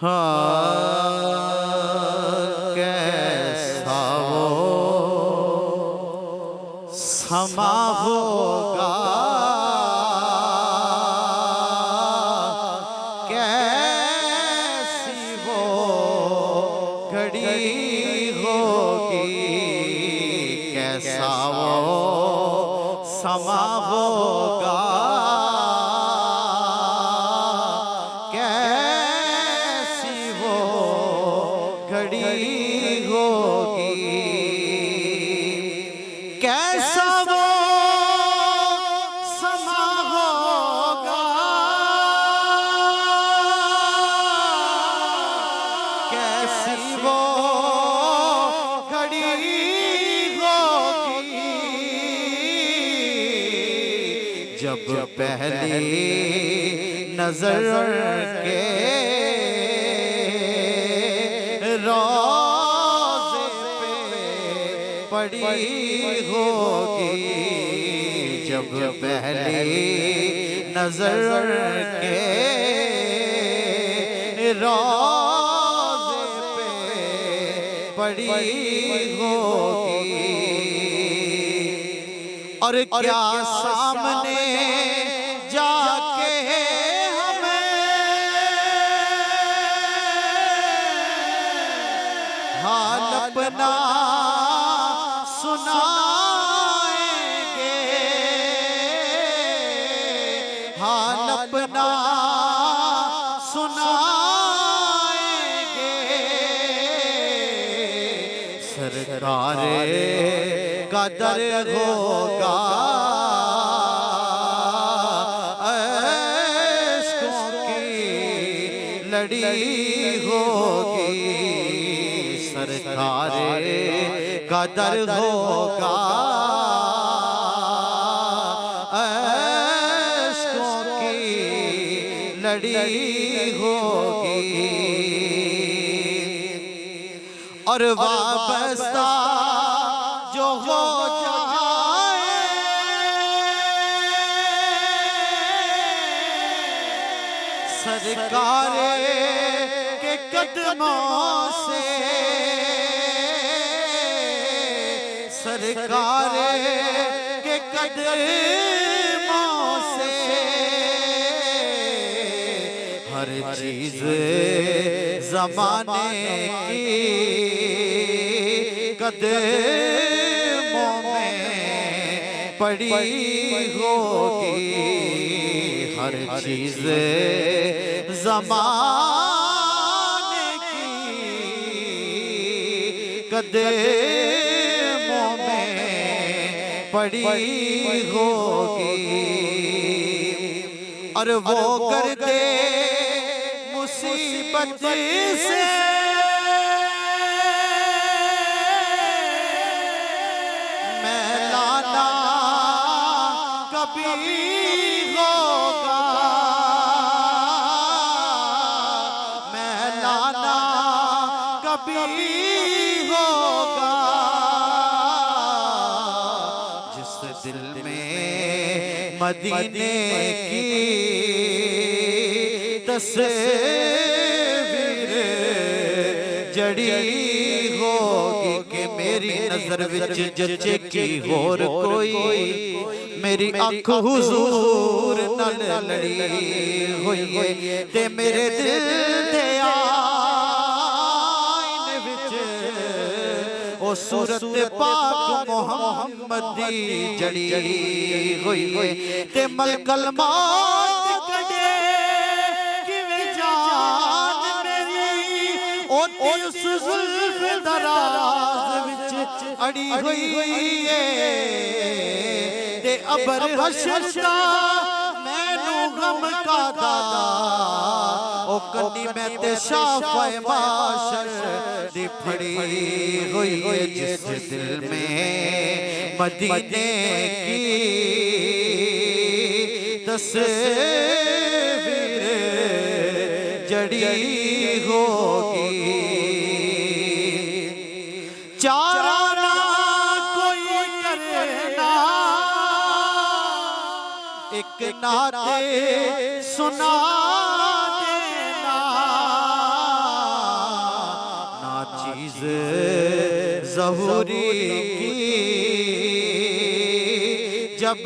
हाँ कैसा वो समा होगा, कैसी वो घड़ी होगी, कैसा वो समा होगा, घड़ी होगी, कैसा वो समा होगा, कैसी वो घड़ी होगी, जब पहली नजर के रोज़े पे पड़ी होगी, जब पहली नजर के रोज़े पे पड़ी होगी। और क्या सामने जाके हाल अपना सुनाएंगे, हाल अपना सुनाएंगे, सरकार का दर होगा, इश्कों की लड़ी होगी, सरकार का दर होगा, इश्कों की लड़ी होगी। और वाबस्ता जो हो जाए सरकार के कदमों से, सरकार के कदमों से, हर चीज ज़माने की कदमों में पड़ी होगी, हर चीज ज़माने की कदमों में पड़ी होगी। और वो गर्दे मुसीबत से मैं लाना कभी होगा, मैं लाना कभी होगा, जिस दिल में मदीने की तस्वीर जड़ी होगी, कि मेरी नजर विच जचे की होर कोई, मेरी अख हुजूर नाल लड़ी होई, ते मेरे दिल दे आईने विच ओ सूरत पाक मुहम्मद दी जड़ी होई, ते मलकल मौत कदे उस जुल्फ दराज विच अड़ी हुई है, ते अबर हशर दा मैनू गम का दादा, ओ कनी मैं ते शाफ़े माशर दी फड़ी हुई है, जिस दिल में मदीने की तस्वीर जड़ी होगी। चारा ना कोई करना, एक नाते सुना देना, ज़हूरी की जब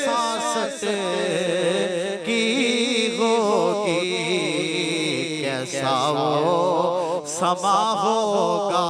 सांस की होगी, कैसा वो समा होगा